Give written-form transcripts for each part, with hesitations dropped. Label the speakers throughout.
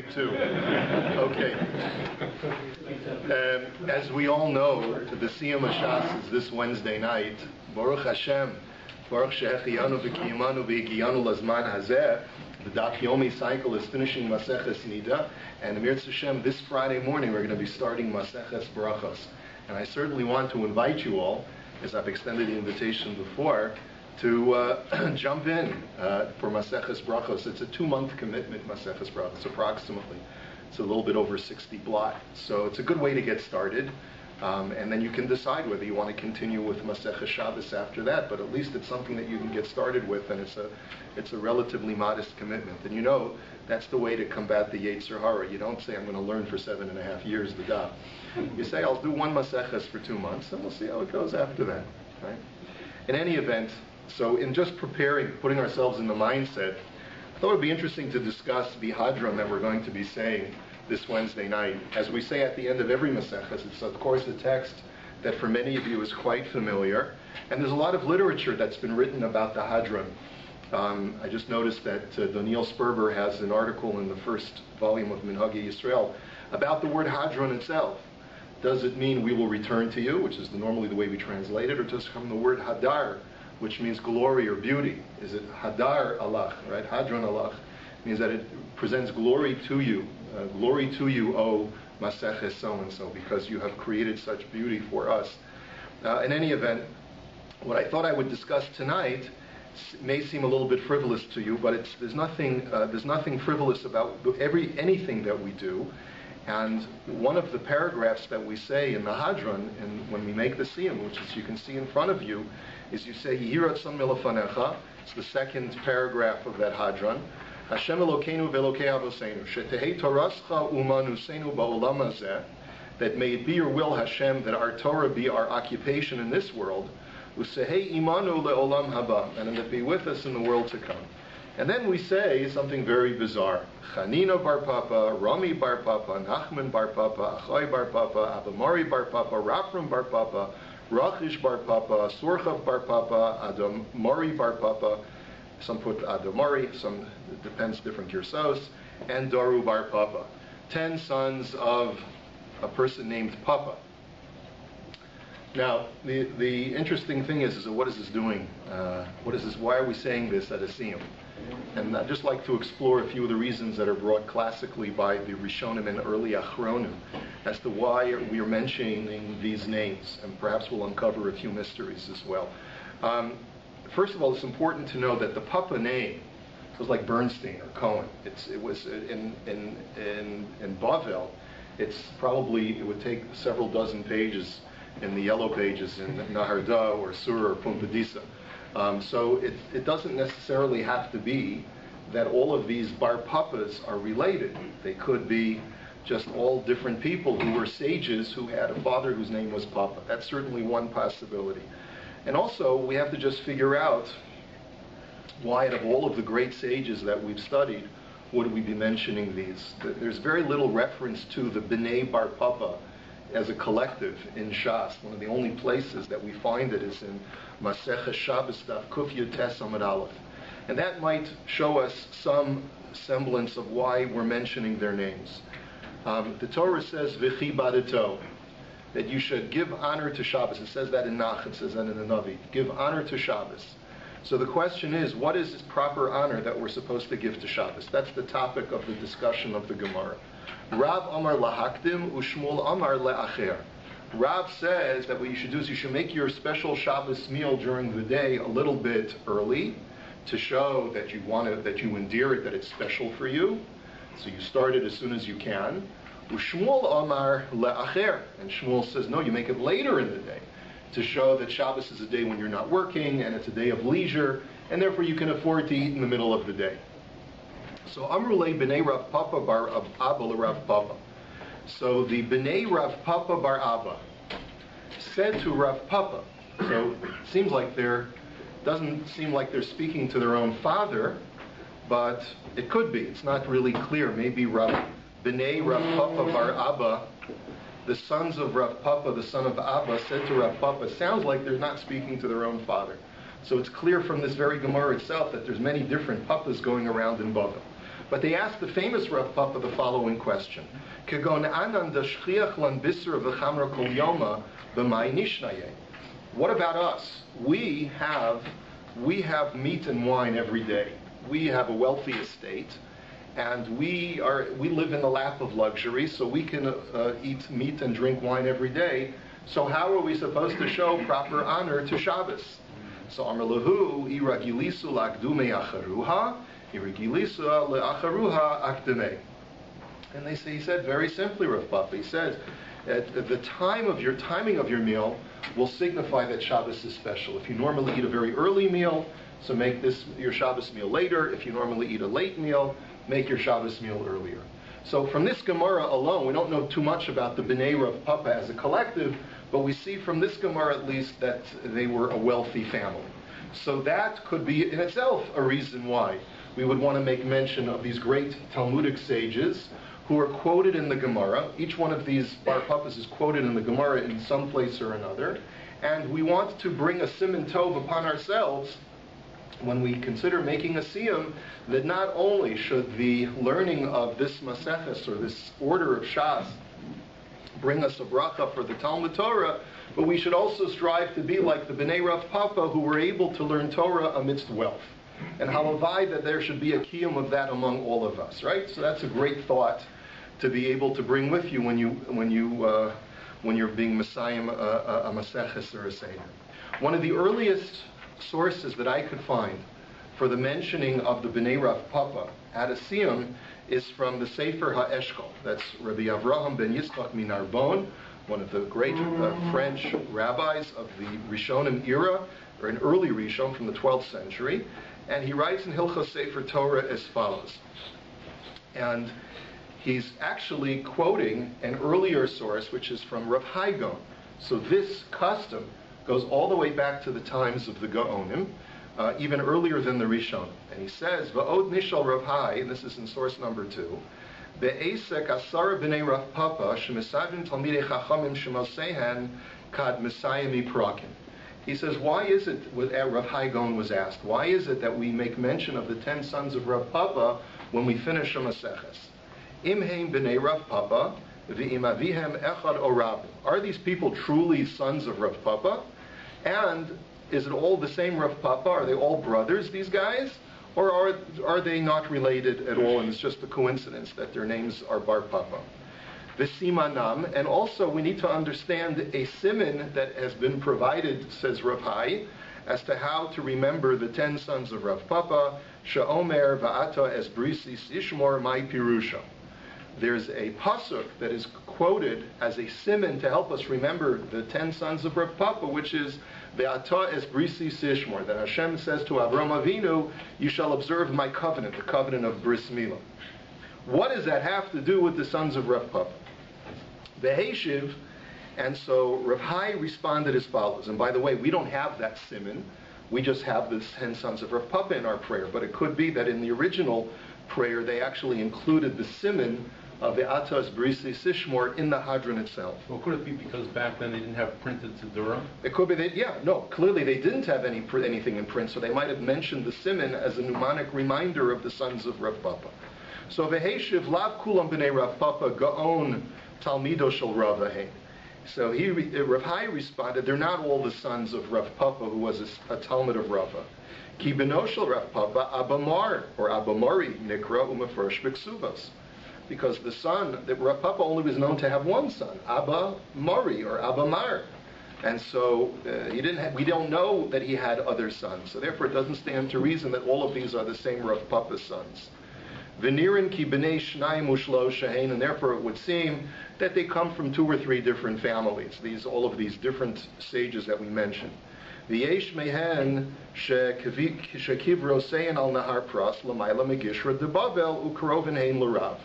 Speaker 1: take two. Okay. As we all know, the Siyum HaShas is this Wednesday night. Baruch Hashem. Baruch Shehechiyanu v'kiyamanu v'higiyanu lazman hazeh. The Daf Yomi cycle is finishing Maseches Nida. And Amir Hashem, this Friday morning, we're going to be starting Maseches Brachos. And I certainly want to invite you all, as I've extended the invitation before, to jump in for Maseches Brachos. It's a 2-month commitment, Maseches Brachos, approximately. It's a little bit over 60 blot. So it's a good way to get started. And then you can decide whether you want to continue with Maseches Shabbos after that. But at least it's something that you can get started with, and it's a relatively modest commitment. And you know, that's the way to combat the Yetzer Hara. You don't say, I'm going to learn for 7.5 years the Daf. You say, I'll do one Maseches for 2 months, and we'll see how it goes after that. Right? In any event, so in just preparing, putting ourselves in the mindset, I thought it would be interesting to discuss the Hadron that we're going to be saying this Wednesday night. As we say at the end of every Maseches, it's of course a text that for many of you is quite familiar. And there's a lot of literature that's been written about the Hadron. I just noticed that Daniel Sperber has an article in the first volume of Minhagei Yisrael about the word Hadron itself. Does it mean we will return to you, which is normally the way we translate it, or does it come from the word Hadar, which means glory or beauty? Is it Hadar Allah, right? Hadron Allah means that it presents glory to you. Glory to you, O Maseches so-and-so, because you have created such beauty for us. In any event, what I thought I would discuss tonight may seem a little bit frivolous to you, but there's nothing frivolous about anything that we do. And one of the paragraphs that we say in the Hadron, and when we make the Siyum, which is you can see in front of you, is you say, Yiratzon milafanecha. It's the second paragraph of that Hadron. Hashem Elokeinu ve'Elokei Avoseinu, shetehei torascha umanusenu ba'olam hazeh, that may it be your will, Hashem, that our Torah be our occupation in this world, usehei imanu le'olam haba, and that it be with us in the world to come. And then we say something very bizarre. Chanina bar Papa, Rami bar Papa, Nachman bar Papa, Achai bar Papa, Abamari bar Papa, Rafram bar Papa, Rachish bar Papa, Surchav bar Papa, Adamari bar Papa, some put Adamari, some, it depends, different Girsos, and Daru bar Papa. 10 sons of a person named Papa. Now, the interesting thing is what is this doing? What is this? Why are we saying this at a Siyum? And I'd just like to explore a few of the reasons that are brought classically by the Rishonim and early Achronim as to why we are mentioning these names, and perhaps we'll uncover a few mysteries as well. First of all, it's important to know that the Papa name was like Bernstein or Cohen. It was in Bavel. It would take several dozen pages in the yellow pages in Naharda or Sur or Pumbedisa. So it doesn't necessarily have to be that all of these Bar Papas are related. They could be just all different people who were sages who had a father whose name was Papa. That's certainly one possibility. And also, we have to just figure out why, out of all of the great sages that we've studied, would we be mentioning these? There's very little reference to the B'nai Bar Papa as a collective in Shas. One of the only places that we find it is in Maseches Shabbos Daf Kuf Yud Tes Amud Aleph. And that might show us some semblance of why we're mentioning their names. The Torah says, V'chi badato, that you should give honor to Shabbos. It says that in Nach, it says that in the Navi. Give honor to Shabbos. So the question is, what is this proper honor that we're supposed to give to Shabbos? That's the topic of the discussion of the Gemara. Rav Amar lahakdim, u'Shmuel Amar le'acher. Rav says that what you should do is you should make your special Shabbos meal during the day a little bit early to show that you endear it, that it's special for you. So you start it as soon as you can. U'Shmuel Amar le'acher. And Shmuel says, no, you make it later in the day to show that Shabbos is a day when you're not working and it's a day of leisure, and therefore you can afford to eat in the middle of the day. So Amrulei B'nei Rav Papa bar Abba Rav Papa. So the B'nei Rav Papa bar Abba said to Rav Papa, so it doesn't seem like they're speaking to their own father, but it could be. It's not really clear. Maybe B'nei Rav Papa bar Abba, the sons of Rav Papa, the son of Abba, said to Rav Papa, sounds like they're not speaking to their own father. So it's clear from this very Gemara itself that there's many different Papas going around in Bavel. But they asked the famous Rav Papa the following question. What about us? We have meat and wine every day. We have a wealthy estate, and we live in the lap of luxury, so we can eat meat and drink wine every day. So how are we supposed to show proper honor to Shabbos? So Amar Lahu, iragilisu lakdume acharuha, iragilisu leacharuha akdeme. And he said very simply, Rav Papa, he says, the timing of your meal will signify that Shabbos is special. If you normally eat a very early meal, so make this your Shabbos meal later. If you normally eat a late meal, make your Shabbos meal earlier. So from this Gemara alone, we don't know too much about the Bnei Rav Papa as a collective, but we see from this Gemara at least that they were a wealthy family. So that could be in itself a reason why we would want to make mention of these great Talmudic sages who are quoted in the Gemara. Each one of these Bar Papas is quoted in the Gemara in some place or another. And we want to bring a siman tov upon ourselves when we consider making a siyum, that not only should the learning of this Maseches or this order of Shas bring us a bracha for the Talmud Torah, but we should also strive to be like the Bnei Rav Papa who were able to learn Torah amidst wealth. And halavai that there should be a kiyum of that among all of us, right? So that's a great thought to be able to bring with you when you're being Messiah a Maseches or a Seder. One of the earliest sources that I could find for the mentioning of the Bnei Rav Papa at a siyum is from the Sefer HaEshkol. That's Rabbi Avraham ben Yitzchak Minarbon, one of the great French rabbis of the Rishonim era, or an early Rishon from the 12th century. And he writes in Hilchos Sefer Torah as follows. And he's actually quoting an earlier source, which is from Rav Hai Gaon. So this custom goes all the way back to the times of the Gaonim, even earlier than the Rishon. And he says, Va'od nishal Rav Hai, and this is in source number 2, Be'esek asara b'nei Rav Papa, shemesavim talmidei chachamim shemosehen kad mesayim iprakim. He says, why is it, Rav Hai Gaon was asked, why is it that we make mention of the 10 sons of Rav Papa when we finish a Maseches? Imheim b'nei Rav Papa, v'im avihem echad o Rabbi. Are these people truly sons of Rav Papa? And is it all the same Rav Papa? Are they all brothers, these guys? Or are they not related at all, and it's just a coincidence that their names are Bar Papa? V'simanam, and also we need to understand a siman that has been provided, says Rav Hai, as to how to remember the 10 sons of Rav Papa, Sha'omer va'ata es brisis ishmor mai pirusha. There's a pasuk that is quoted as a siman to help us remember the 10 sons of Rav Papa, which is Ve'ata es brisi sishmor, that Hashem says to Avraham Avinu, you shall observe my covenant, the covenant of Bris Milah. What does that have to do with the sons of Rav Papa? Beheshiv, and so Rav Hai responded as follows. And by the way, we don't have that siman. We just have the 10 sons of Rav Papa in our prayer. But it could be that in the original prayer, they actually included the siman of the Atas Brisi Sishmor in the Hadron itself.
Speaker 2: Well, could it be because back then they didn't have printed Sidura?
Speaker 1: It could be that, clearly they didn't have anything in print, so they might have mentioned the siman as a mnemonic reminder of the sons of Rav Papa. So Veheshiv Lav Kulam B'nei Rav Papa Gaon Talmido Shel Rav Ahe. So Rav Hai responded, they're not all the sons of Rav Papa, who was a Talmud of Rava. Ki B'no Shel Rav Papa Abamar, or Abamari, Nikra Umafresh B'Ksubas. Because the son, that Rav Papa only was known to have one son, Abba Mari, or Abba Mar. And so we don't know that he had other sons. So therefore it doesn't stand to reason that all of these are the same Rav Papa's sons. V'nirin ki b'nei shnayim u'shlo shehein, and therefore it would seem that they come from 2 or 3 different families, all of these different sages that we mentioned. V'yesh mehen shekivro seyin al nahar pras l'mayla megishra de Bavel u'karoven hein l'rav.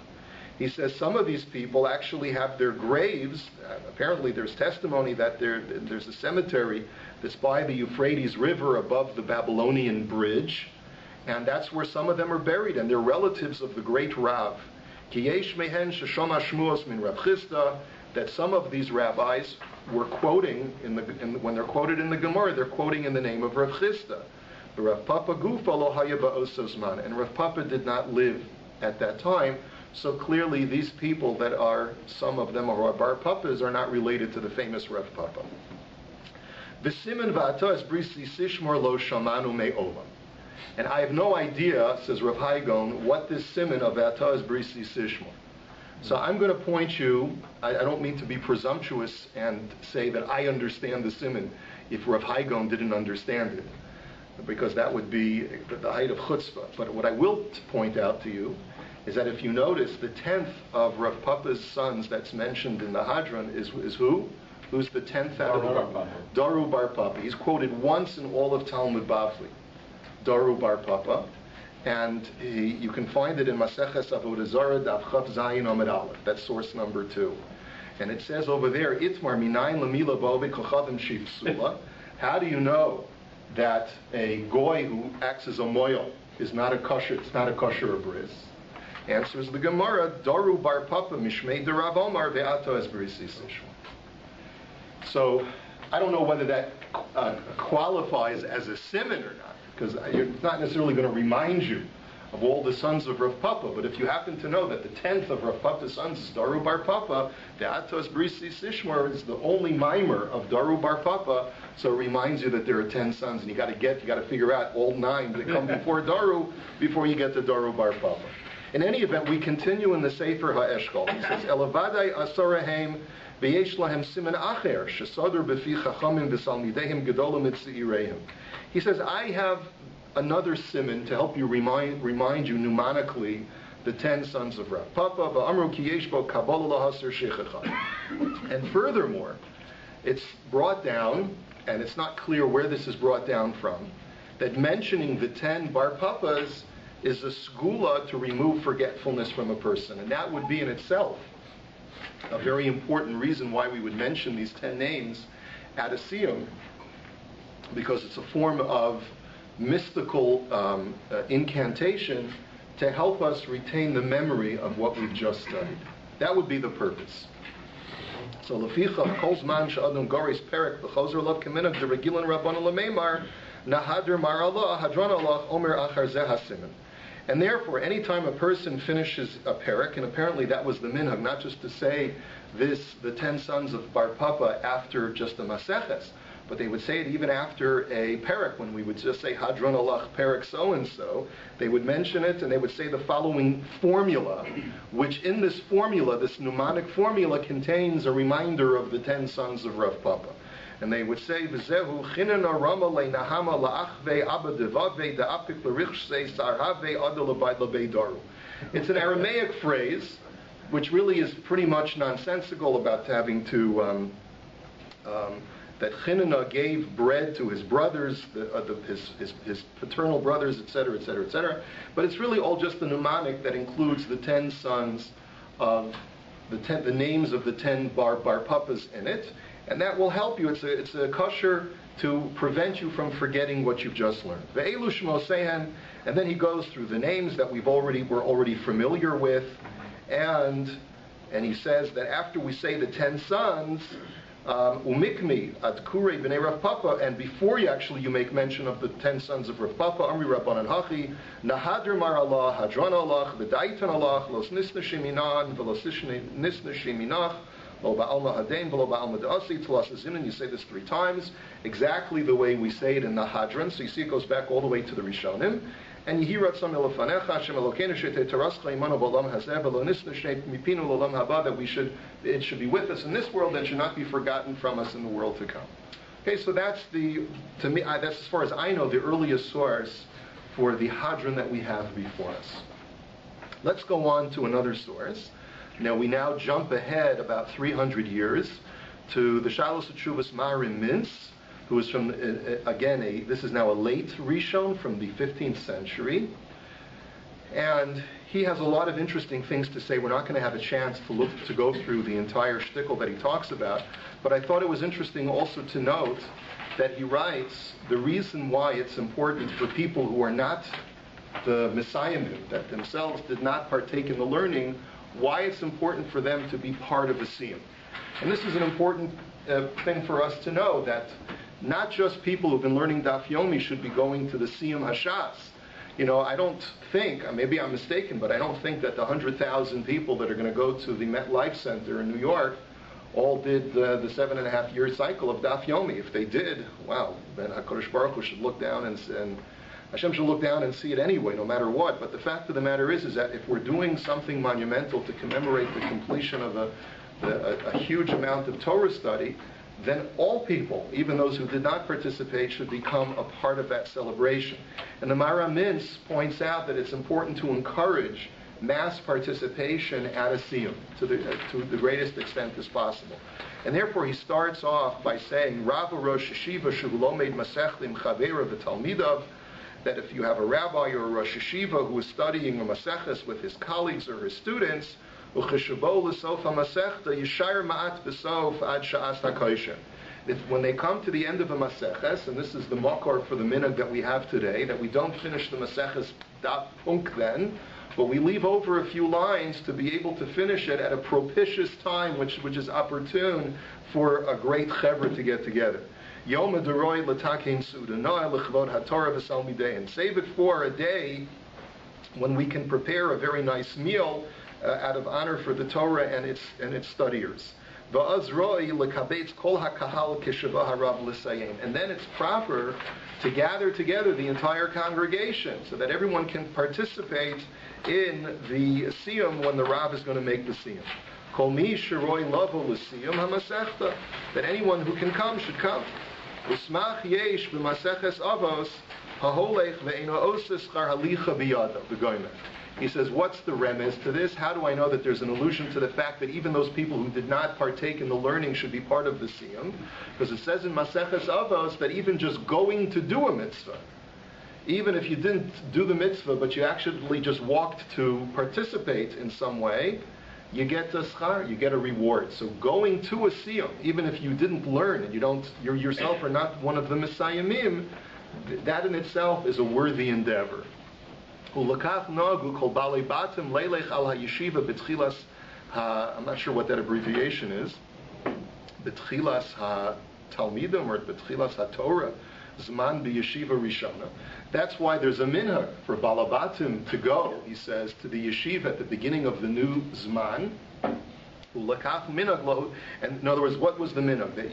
Speaker 1: He says some of these people actually have their graves, apparently there's testimony that there's a cemetery that's by the Euphrates River above the Babylonian bridge, and that's where some of them are buried, and they're relatives of the great Rav. Ki yesh mehen sheshoma shmuos min Rav Chisda, that some of these rabbis were quoting, when they're quoted in the Gemara, they're quoting in the name of Rav Chisda. The Rav Papa gufa lo haya ba'ososman, and Rav Papa did not live at that time. So clearly these people that are, some of them are bar papas, are not related to the famous Rav Papa. V'simen v'atas brisi sishmor lo shamanu me'olam. And I have no idea, says Rav Haigon, what this siman of v'atas brisi sishmor. So I'm going to point you, I don't mean to be presumptuous and say that I understand the siman if Rav Haigon didn't understand it, because that would be the height of chutzpah. But what I will point out to you is that if you notice, the 10th of Rav Papa's sons that's mentioned in the Hadron is who? Who's the 10th out of the Daru Bar Papa. He's quoted once in all of Talmud Bavli, Daru Bar Papa, and you can find it in Maseches Avodah Zarah Daf Chav Zayin Amud Aleph. That's source number 2. And it says over there, Itmar minayin lamila bove kochavim shifsula. How do you know that a goy who acts as a moil is not a kosher? It's not a kosher bris. Answers the Gemara, Daru Bar Papa Mishmei Derav Omar Ve'ato Es Brisi Sishma. So I don't know whether that qualifies as a siman or not, because it's not necessarily going to remind you of all the sons of Rav Papa. But if you happen to know that the 10th of Rav Papa's sons is Daru Bar Papa, Ve'ato Es Brisi Sishma is the only mimer of Daru Bar Papa, so it reminds you that there are 10 sons, and you got to figure out all 9 that come before Daru before you get to Daru Bar Papa. In any event, we continue in the Sefer HaEshkol. He says, Elavadai asorahem v'yesh lahem siman acher shesadr b'fi chachamim v'salmidehim gedolim etzirehim. He says, I have another siman to help you remind you mnemonically the 10 sons of Rav Papa. V'amru ki yesh bo kabbalah lahasir sheichachad. And furthermore, it's brought down, and it's not clear where this is brought down from, that mentioning the 10 Bar Papas is a segula to remove forgetfulness from a person. And that would be in itself a very important reason why we would mention these 10 names at a siyum, because it's a form of mystical incantation to help us retain the memory of what we've just studied. That would be the purpose. So, leficha kol zman she'adam goris perek v'chozer lav k'minag deregilan rabbanu l'meimar nahader mar Allah hadron Allah omer achar zeh hasiman. And therefore, anytime a person finishes a perek, and apparently that was the minhag, not just to say this, the 10 sons of Bar Papa after just the Maseches, but they would say it even after a perek, when we would just say Hadron Allah perek so-and-so, they would mention it and they would say the following formula, which in this formula, this mnemonic formula, contains a reminder of the 10 sons of Rav Papa. And they would say, "V'zehu chinena rama le'nahama la'achve abba devave da'apik l'richsei sarhave adel l'bay daru." It's an Aramaic phrase, which really is pretty much nonsensical about having to that Chinena gave bread to his brothers, his paternal brothers, etc., etc., etc. But it's really all just the mnemonic that includes the 10 sons of the names of the 10 bar papas in it. And that will help you. It's a kosher to prevent you from forgetting what you've just learned. Ve'elu shmosehen, and then he goes through the names that we're already familiar with, and he says that after we say the 10 sons, umikmi ad kurei b'nei Rav Papa, and before you make mention of the 10 sons of Rav Papa, amri rabbanan hachi nahader mar Allah hadron Allah v'daitan Allah los nisna sheminan v'los nisna sheminach. And you say this 3 times, exactly the way we say it in the Hadron. So you see it goes back all the way to the Rishonim. And you hear that it should be with us in this world and should not be forgotten from us in the world to come. Okay, so that's that's as far as I know the earliest source for the Hadron that we have before us. Let's go on to another source. Now we jump ahead about 300 years to the Shalos Tshuvas Marim Mintz, who is from, this is now a late Rishon from the 15th century. And he has a lot of interesting things to say. We're not going to have a chance to go through the entire shtickle that he talks about, but I thought it was interesting also to note that he writes the reason why it's important for people who are not the Messiahim, that themselves did not partake in the learning, why it's important for them to be part of a siyum. And this is an important thing for us to know, that not just people who've been learning Daf Yomi should be going to the siyum HaShas. I don't think, maybe I'm mistaken, but I don't think that the 100,000 people that are going to go to the MetLife Center in New York all did the 7.5-year cycle of Daf Yomi. If they did, wow, then HaKadosh Baruch Hu should look down and Hashem should look down and see it anyway, no matter what. But the fact of the matter is that if we're doing something monumental to commemorate the completion of a huge amount of Torah study, then all people, even those who did not participate, should become a part of that celebration. And the Mara Mintz points out that it's important to encourage mass participation at a siyum to the greatest extent as possible. And therefore he starts off by saying, Rava Rosh Yeshiva Shehu Lomed Masechlim Chavera V'Talmidav, that if you have a rabbi or a Rosh Yeshiva who is studying a Maseches with his colleagues or his students, if when they come to the end of a Maseches, and this is the makor for the minhag that we have today, that we don't finish the Maseches daf punk then, but we leave over a few lines to be able to finish it at a propitious time, which is opportune for a great chevra to get together. Yom Adaroi L'Takein Sudanoi L'Chvod HaTorah V'Salmidei, and save it for a day when we can prepare a very nice meal out of honor for the Torah and its studiers. And then it's proper to gather together the entire congregation so that everyone can participate in the siyum when the Rav is going to make the siyum. That anyone who can come should come. He says, what's the remez to this? How do I know that there's an allusion to the fact that even those people who did not partake in the learning should be part of the siyum? Because it says in Maseches Avos that even just going to do a mitzvah, even if you didn't do the mitzvah, but you actually just walked to participate in some way, you get a schar, you get a reward. So going to a siyum, even if you didn't learn and you yourself are not one of the Messiahim, that in itself is a worthy endeavor. I'm not sure what that abbreviation is. Betchilas ha-Talmidim or Betchilas ha-Torah, Zman b'Yeshiva Rishona. That's why there's a minhag for Balabatim to go, he says, to the yeshiva at the beginning of the new Zman. And in other words, what was the minhag? It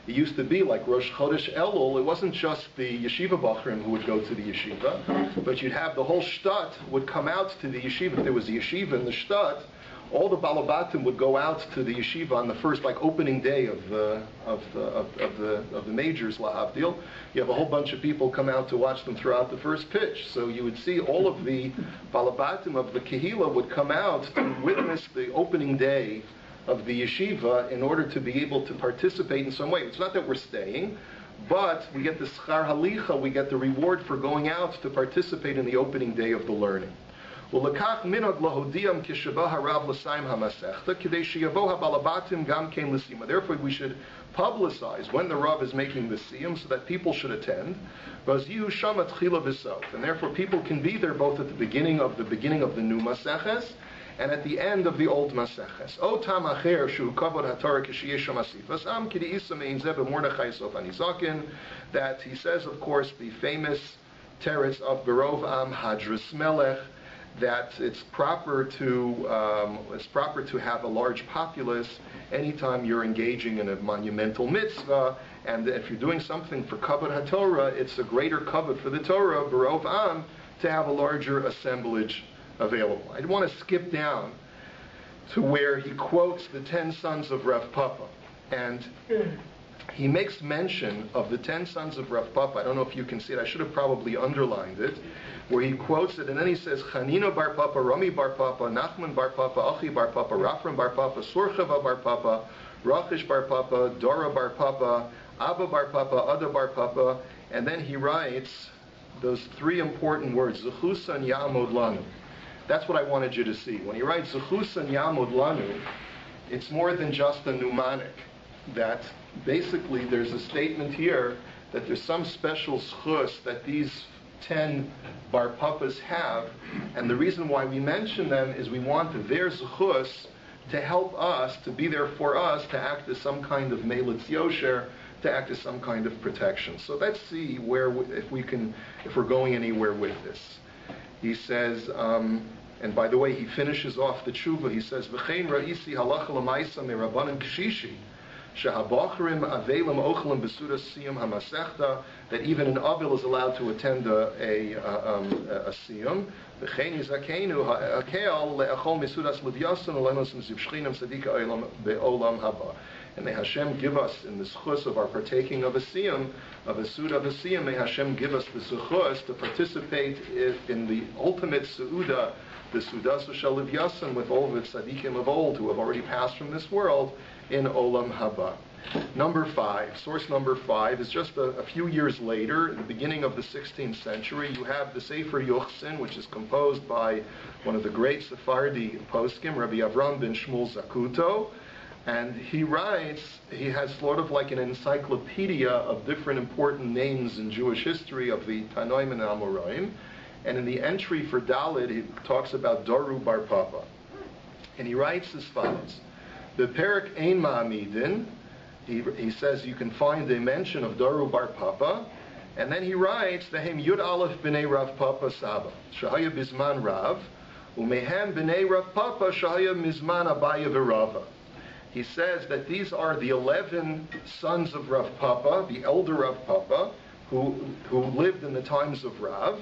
Speaker 1: used to be like Rosh Chodesh Elul. It wasn't just the yeshiva bachrim who would go to the yeshiva, but you'd have the whole shtat would come out to the yeshiva. If there was a yeshiva in the shtat, all the balabatim would go out to the yeshiva on the first, opening day of the majors, lahavdil. You have a whole bunch of people come out to watch them throughout the first pitch. So you would see all of the balabatim of the kehila would come out to witness the opening day of the yeshiva in order to be able to participate in some way. It's not that we're staying, but we get the schar halicha, we get the reward for going out to participate in the opening day of the learning. Therefore, we should publicize when the Rav is making the siyum so that people should attend. And therefore, people can be there both at the beginning of the new Maseches and at the end of the old Maseches. That he says, of course, the famous teretz of Berov Am Hadras Melech, that it's proper to have a large populace anytime you're engaging in a monumental mitzvah, and if you're doing something for kavod haTorah, it's a greater kavod for the Torah, Berov Am, to have a larger assemblage available. I want to skip down to where he quotes the 10 sons of Rav Papa, and he makes mention of the 10 sons of Rav Papa. I don't know if you can see it. I should have probably underlined it, where he quotes it, and then he says, Chanina bar Papa, Rami bar Papa, Nachman bar Papa, Achi bar Papa, Rafram bar Papa, Surchava bar Papa, Rachish bar Papa, Dora bar Papa, Abba bar Papa, Ada bar Papa, and then he writes those 3 important words, Zechusan Yamod Lanu. That's what I wanted you to see. When he writes Zechusan Yamod Lanu, it's more than just a mnemonic. That basically there's a statement here that there's some special schus that these 10 bar papas have, and the reason why we mention them is we want their schus to help us, to be there for us, to act as some kind of melitz yosher, to act as some kind of protection. So let's see if we're going anywhere with this. he says, and by the way, he finishes off the tshuva. He says, "V'chein ra'isi halacha l'maisa me'rabanan kshishi, shehabachrim avelim ochelim besudas siyum hamasechta," that even an avil is allowed to attend a siyum. V'chein yizakenu ha'akel le'achol mesudas l'vyason u'lenos mzivshchinim tzadika olam be'olam haba. And may Hashem give us, in the zechus of our partaking of a siyum, of a suda of a siyum, may Hashem give us the zechus to participate in the ultimate su'uda, the Sudas Shel Livyasan, with all of its tzaddikim of old who have already passed from this world in Olam Haba. Number 5, source number 5, is just a few years later, in the beginning of the 16th century. You have the Sefer Yochsin, which is composed by one of the great Sephardi poskim, Rabbi Avraham ben Shmuel Zakuto, and he writes, he has sort of like an encyclopedia of different important names in Jewish history of the Tanoim and Amoraim. And in the entry for Dalit, he talks about Doru Bar Papa. And he writes as follows. The Perek Ein Ma'amidin, he says you can find a mention of Doru Bar Papa. And then he writes, Vehem Yud Aleph B'nei Rav Papa Saba, Shahaya Bizman Rav, Umehem B'nei Rav Papa, Shahaya Mizman Abaya V'Rava. He says that these are the 11 sons of Rav Papa, the elder Rav Papa, who lived in the times of Rav.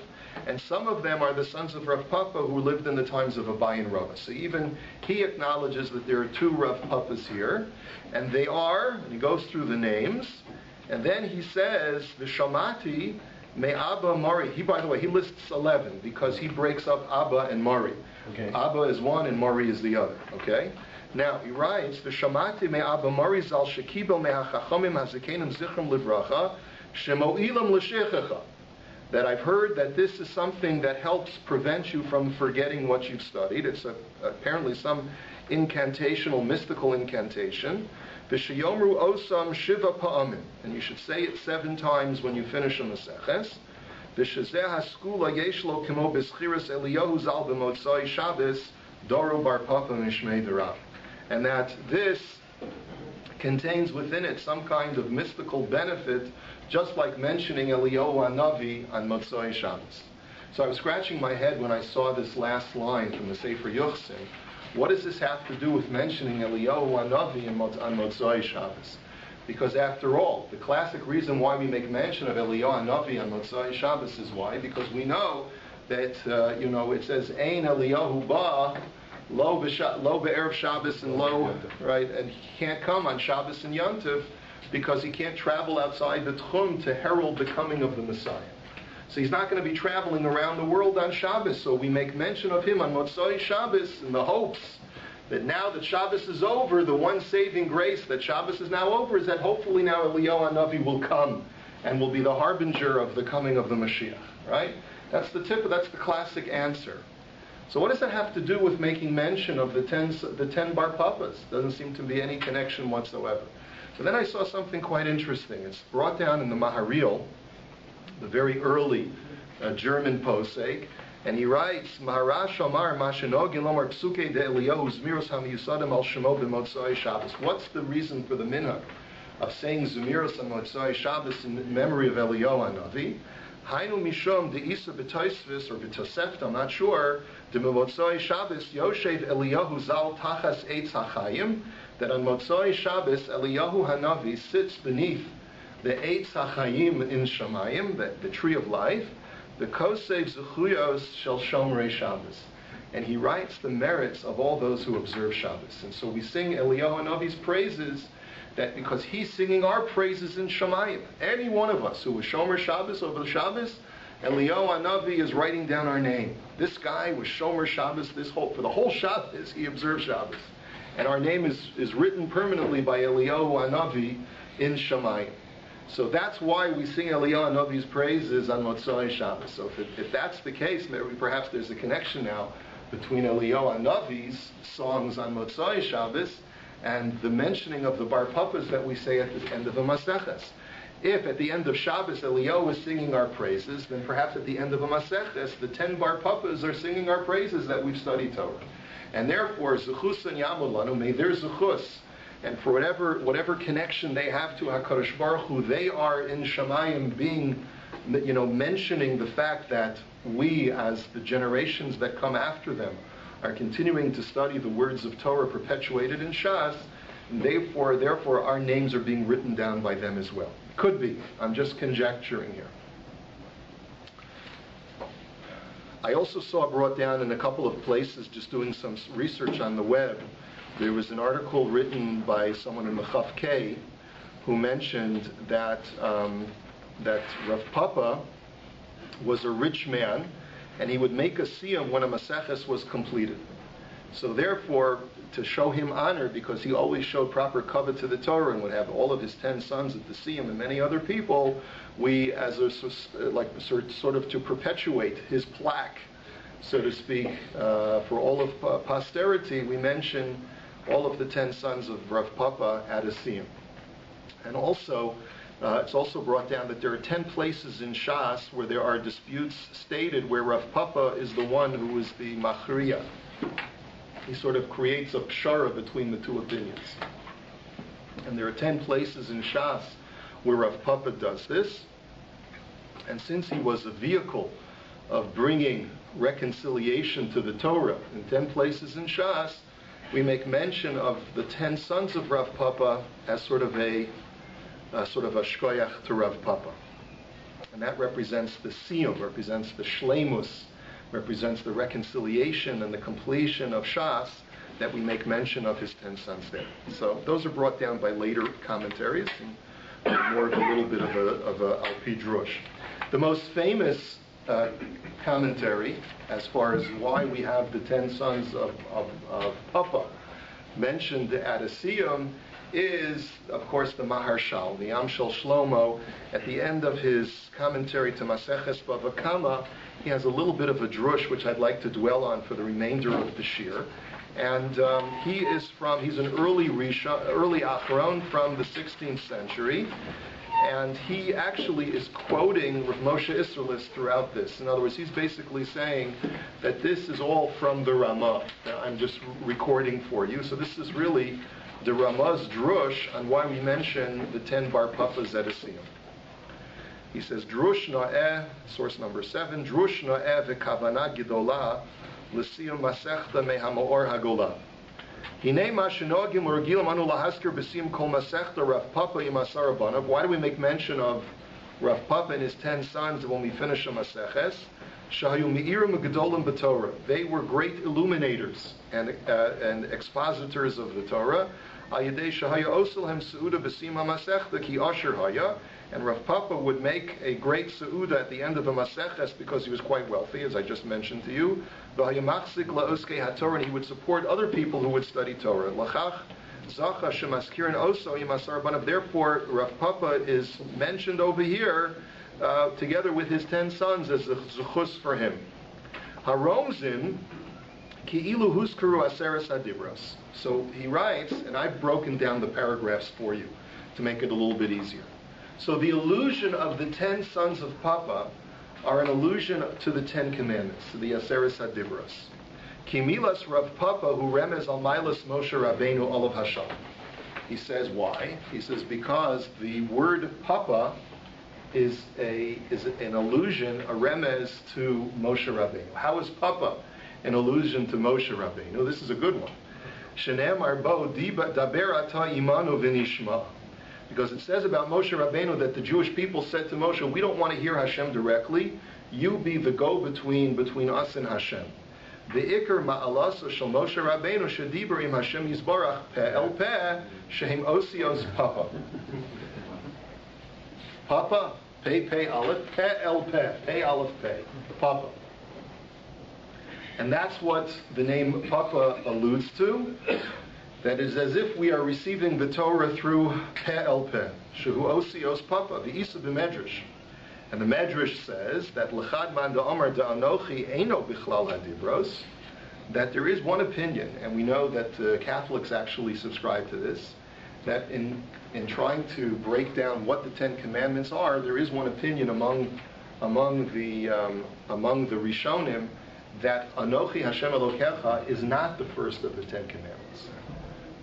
Speaker 1: And some of them are the sons of Rav Papa who lived in the times of Abai and Rava. So even he acknowledges that there are 2 Rav Papas here, and they are, and he goes through the names, and then he says, V'shamati me Abba Mari. He, by the way, he lists 11 because he breaks up Abba and Mari. Okay. Abba is one and Mari is the other. Okay? Now, he writes, V'shamati me Abba Mari zal shekibel me hachachamim hazakenim zichram livracha shemo'ilam l'shechecha. That I've heard that this is something that helps prevent you from forgetting what you've studied. It's apparently some incantational, mystical incantation. V'sheyomru osam shiva pa'amim. And you should say it 7 times when you finish a Maseches. V'shezeh haskula yeshlo kemo b'schiras Eliyahu zal b'motzai Shabbos Doru bar Papa mishmei derav. And that this contains within it some kind of mystical benefit, just like mentioning Eliyahu Hanavi on Motzai Shabbos. So I was scratching my head when I saw this last line from the Sefer Yochsin. What does this have to do with mentioning Eliyahu Hanavi on Motzai Shabbos? Because after all, the classic reason why we make mention of Eliyahu Hanavi on Motzai Shabbos is why? Because we know that, it says, Ein Eliyahu Ba, Lo be'erev Shabbos and lo, right? And he can't come on Shabbos and Yontif because he can't travel outside the Tchum to herald the coming of the Messiah. So he's not going to be traveling around the world on Shabbos. So we make mention of him on Motzai Shabbos in the hopes that now that Shabbos is over, the one saving grace that Shabbos is now over is that hopefully now Eliyahu Hanavi will come and will be the harbinger of the coming of the Mashiach, right? That's the classic answer. So what does that have to do with making mention of the 10 Bar Papas? Doesn't seem to be any connection whatsoever. So then I saw something quite interesting. It's brought down in the Maharil, the very early German posek, and he writes, Maharash Omar Mashenogin Lomar Psuke de Eliyahu Zmiros HaMiyusadim Al Shemo B'Motzai Shabbos. What's the reason for the minhag of saying Zmiros HaMotzai Shabbos in memory of Eliyahu Hanavi? Hainu Mishom de Isa B'Toisvis or B'Toseft, I'm not sure, de Motzai Shabbos Yoshev Eliyahu Zal Tachas Eitz HaChayim, that on Motzai Shabbos Eliyahu Hanavi sits beneath the Eitz HaChayim in Shamayim, the tree of life, the Kosev Zechuyos Shel Shomrei Shabbos. And he writes the merits of all those who observe Shabbos. And so we sing Eliyahu Hanavi's praises, that because he's singing our praises in Shamayim. Any one of us who was Shomer Shabbos over the Shabbos, Eliyahu Hanavi is writing down our name. This guy was Shomer Shabbos for the whole Shabbos, he observed Shabbos. And our name is written permanently by Eliyahu Hanavi in Shamayim. So that's why we sing Eliyahu Hanavi's praises on Motzai Shabbos. So if that's the case, maybe perhaps there's a connection now between Eliyahu Hanavi's songs on Motzai Shabbos and the mentioning of the Bar Papas that we say at the end of the Maseches. If at the end of Shabbos Eliyahu is singing our praises, then perhaps at the end of a Maseches, the 10 Bar Papas are singing our praises that we've studied Torah. And therefore, Zechus and Yamulanu, may their Zechus, and for whatever connection they have to HaKadosh Baruch Hu, they are in Shamayim being mentioning the fact that we, as the generations that come after them, are continuing to study the words of Torah perpetuated in Shas, and therefore our names are being written down by them as well. Could be. I'm just conjecturing here. I also saw brought down in a couple of places, just doing some research on the web, there was an article written by someone in the Chaf K who mentioned that Rav Papa was a rich man, and he would make a siyum when a maseches was completed. So therefore, to show him honor, because he always showed proper kavod to the Torah and would have all of his 10 sons at the siyum and many other people, we, as a sort of to perpetuate his plaque, so to speak, for all of posterity, we mention all of the 10 sons of Rav Papa at a siyum. And also, it's also brought down that there are 10 places in Shas where there are disputes stated where Rav Papa is the one who is the machriya. He sort of creates a pshara between the two opinions. And there are 10 places in Shas where Rav Papa does this. And since he was a vehicle of bringing reconciliation to the Torah in 10 places in Shas, we make mention of the 10 sons of Rav Papa as sort of a shkoyach to Rav Papa. And that represents the siyum, represents the shleimus, represents the reconciliation and the completion of Shas, that we make mention of his 10 sons there. So those are brought down by later commentaries, and more of a little bit of a al-pi drush. The most famous commentary, as far as why we have the 10 sons of Papa mentioned at a siyum, is, of course, the Maharshal, the Amshel Shlomo. At the end of his commentary to Maseches Bava Kama, he has a little bit of a drush which I'd like to dwell on for the remainder of the shiur. And he's an early Achron from the 16th century. And he actually is quoting Rav Moshe Isserles throughout this. In other words, he's basically saying that this is all from the Ramah. Now, I'm just recording for you. So this is really the Ramah's drush on why we mention the 10 bar papas at a siyum. He says, Drush na'eh, source number 7, Drush na'eh v'kavana gidola l'siyum masechta me'hama'or hagola. Hinei ma shenogim u'regilim anu lahaskir b'siyum kol masechta Rav Papa yimasar abanav. Why do we make mention of Rav Papa and his 10 sons when we finish a maseches? Shahayu me'irim u'gedolim b'Torah. They were great illuminators and expositors of the Torah. Ayidei shahayu oselhem seuda b'siyum ha'masechta ki asher haya. And Rav Papa would make a great seuda at the end of the maseches because he was quite wealthy, as I just mentioned to you. And he would support other people who would study Torah. Therefore, Rav Papa is mentioned over here together with his 10 sons as a zechus for him. Haromzin ki'ilu huskaru aseres hadibros. So he writes, and I've broken down the paragraphs for you to make it a little bit easier. So the allusion of the 10 sons of Papa are an allusion to the 10 commandments, to the Aseres HaDibros. Kimilas Rav Papa, who remez al Mailas Moshe Rabbeinu olav HaShas. He says, why? He says, because the word Papa is an allusion, a remez to Moshe Rabbeinu. How is Papa an allusion to Moshe Rabbeinu? This is a good one. Shenemar bo daber ata imanu v'nishma. Because it says about Moshe Rabbeinu that the Jewish people said to Moshe, we don't want to hear Hashem directly. You be the go-between between us and Hashem. The ikar ma'alaso shel Moshe Rabbeinu shediber im Hashem yizbarach peh el peh shehem osios Papa. Papa, peh aleph, peh el peh aleph peh, Papa. And that's what the name Papa alludes to. That is as if we are receiving the Torah through Peh el Peh, Shehu Osios Papa, the Isa b'Medrash. And the Medrash says that L'chad man da'amar da'anochi eino bichlal hadibros, that there is one opinion, and we know that Catholics actually subscribe to this, that in trying to break down what the 10 Commandments are, there is one opinion among the Rishonim that Anochi Hashem Elokecha is not the first of the 10 Commandments.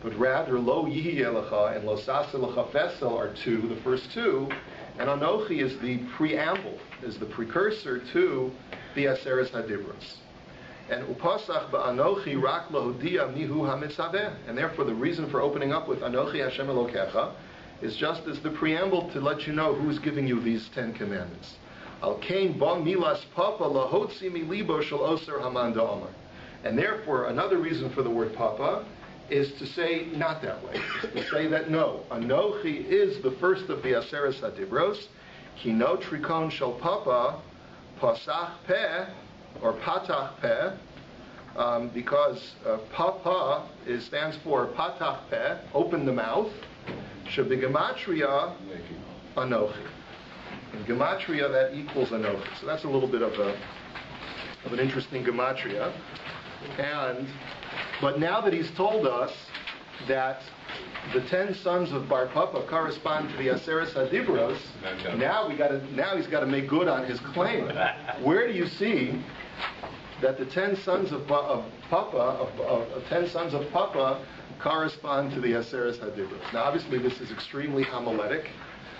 Speaker 1: But rather, Lo Yihi Elecha and Lo Sasa Lecha Vesel are two, the first two, And Anochi is the preamble, is the precursor to the Aseres HaDibros. And Upasach ba'Anochi rak lahodia mihu hamitzaveh. And therefore the reason for opening up with Anochi Hashem Elokecha is just as the preamble to let you know who's giving you these 10 commandments. Al kain ba milas papa lahotzi mi libo shel oser haman da'amar. And therefore another reason for the word papa is to say not that way. Is to say that no, Anochi is the first of the Aseres HaDibros. Kino trikon shel papa pasach peh, or patach peh, because papa stands for patach peh, open the mouth. Shebigematria Anochi. In gematria, that equals Anochi. So that's a little bit of an interesting gematria. But now that he's told us that the 10 sons of Bar Papa correspond to the Aseres HaDibros, now he's got to make good on his claim. Where do you see that the 10 sons of Papa correspond to the Aseres HaDibros? Now, obviously, this is extremely homiletic,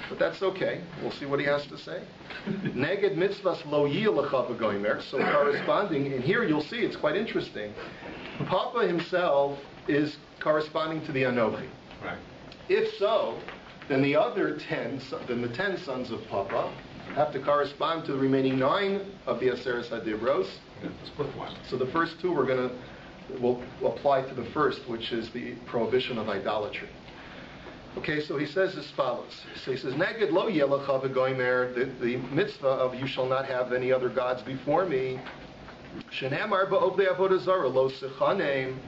Speaker 1: but that's okay. We'll see what he has to say. Neged mitzvahs lo yilecha v'goymer. So corresponding, and here you'll see it's quite interesting. Papa himself is corresponding to the Anochi.
Speaker 2: Right.
Speaker 1: If so, then the 10 sons of Papa have to correspond to the remaining 9 of the Aseres HaDibros.
Speaker 2: Split one.
Speaker 1: So the first 2 will apply to the first, which is the prohibition of idolatry. Okay, so he says as follows. So he says, Neged lo yelecha v'goymer, the mitzvah of you shall not have any other gods before me. Shenamar ba'ovdei avodah zarah lo sichanem.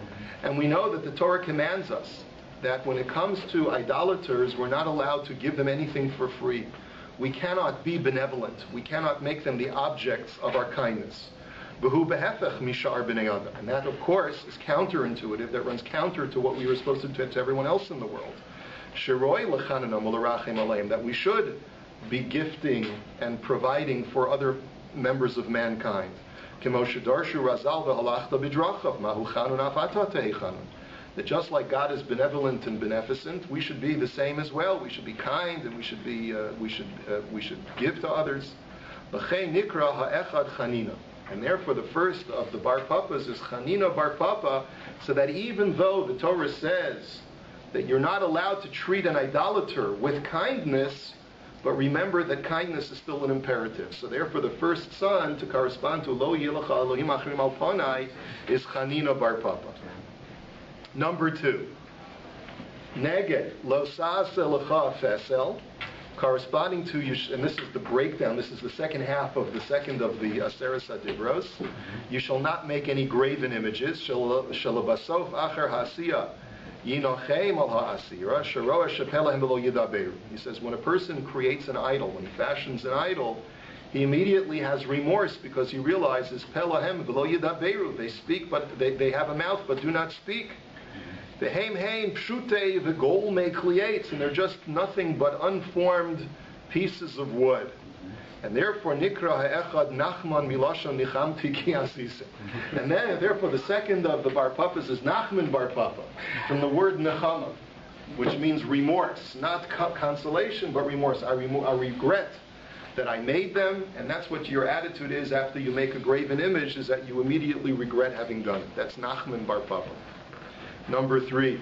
Speaker 1: And we know that the Torah commands us that when it comes to idolaters, we're not allowed to give them anything for free. We cannot be benevolent. We cannot make them the objects of our kindness. Behu behefech mishar b'nei adam. And that, of course, is counterintuitive. That runs counter to what we were supposed to do to everyone else in the world. Shiroi lechananam u'lerachem aleim. That we should be gifting and providing for other members of mankind. That just like God is benevolent and beneficent, we should be the same as well. We should be kind and we should give to others. And therefore, the first of the Bar Papas is Chanina Bar Papa, so that even though the Torah says that you're not allowed to treat an idolater with kindness, but remember that kindness is still an imperative. So therefore the first son to correspond to Lo Yilecha Elohim Achrim Al Panai is Chanina Bar Papa. Number 2. Neged Lo Sa'as Elecha Fesel, corresponding to, and this is the breakdown, this is the second half of the second of the Aseres HaDibros. You shall not make any graven images. Shalabasof Acher Hasiya. He says when a person creates an idol, when he fashions an idol, he immediately has remorse because he realizes they speak, but they have a mouth but do not speak. And they're just nothing but unformed pieces of wood. And therefore, Nikra ha'echad Nachman milashon nichamti ki asise. And then, therefore, the second of the Bar Papas is Nachman Bar Papa, from the word nechama, which means remorse, not consolation, but remorse. I regret that I made them, and that's what your attitude is after you make a graven image, is that you immediately regret having done it. That's Nachman Bar Papa. Number 3,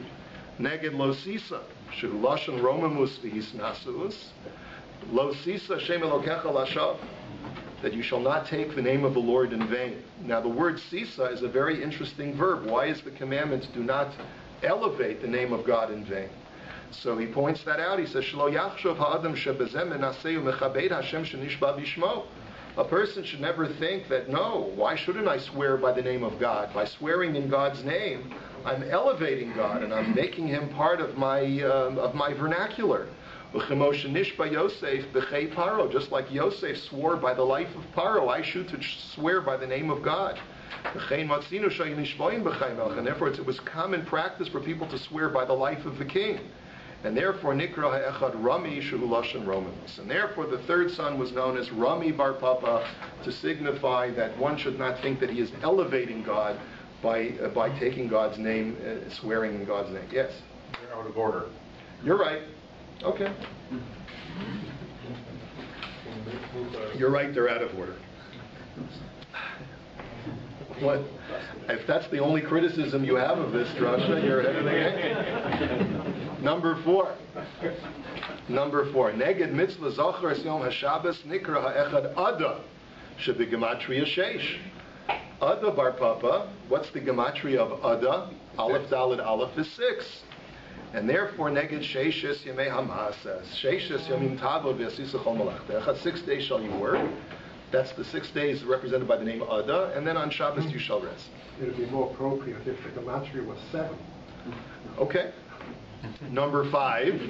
Speaker 1: Neged lo sisa, shehu lashon romamus v'his nasuus. Lo sisa Shem Elokecha lashav, that you shall not take the name of the Lord in vain. Now the word sisa is a very interesting verb. Why is the commandment do not elevate the name of God in vain? So he points that out. He says, Shelo yachshov ha'adam shebezeh menaseu mechabed Hashem shenishba bishmo. A person should never think that, no, why shouldn't I swear by the name of God? By swearing in God's name, I'm elevating God and I'm making him part of my vernacular. Just like Yoseph swore by the life of Paro, I should swear by the name of God. And therefore it was common practice for people to swear by the life of the king. And therefore Nikra ha'echad Rami shehu lashon romanos. And therefore the third son was known as Rami Bar Papa, to signify that one should not think that he is elevating God by taking God's name, swearing in God's name. Yes?
Speaker 2: You're out of order.
Speaker 1: You're right. Okay. You're right, they're out of order. What? If that's the only criticism you have of this drasha, you're ahead of the game. Number four. Neged mitzvah zachar es yom HaShabbos nikra ha'echad Ada shebi gematria sheish. Ada bar papa, what's the gematria of Ada? Aleph Daled Aleph is 6. And therefore, neged sheishes yemei hama'asas. Sheishes yomim tavo v'yasisachol malachtecha. 6 days shall you work. That's the 6 days represented by the name Ada. And then on Shabbos you shall rest.
Speaker 3: It would be more appropriate if the gematria was 7.
Speaker 1: Okay. Number 5.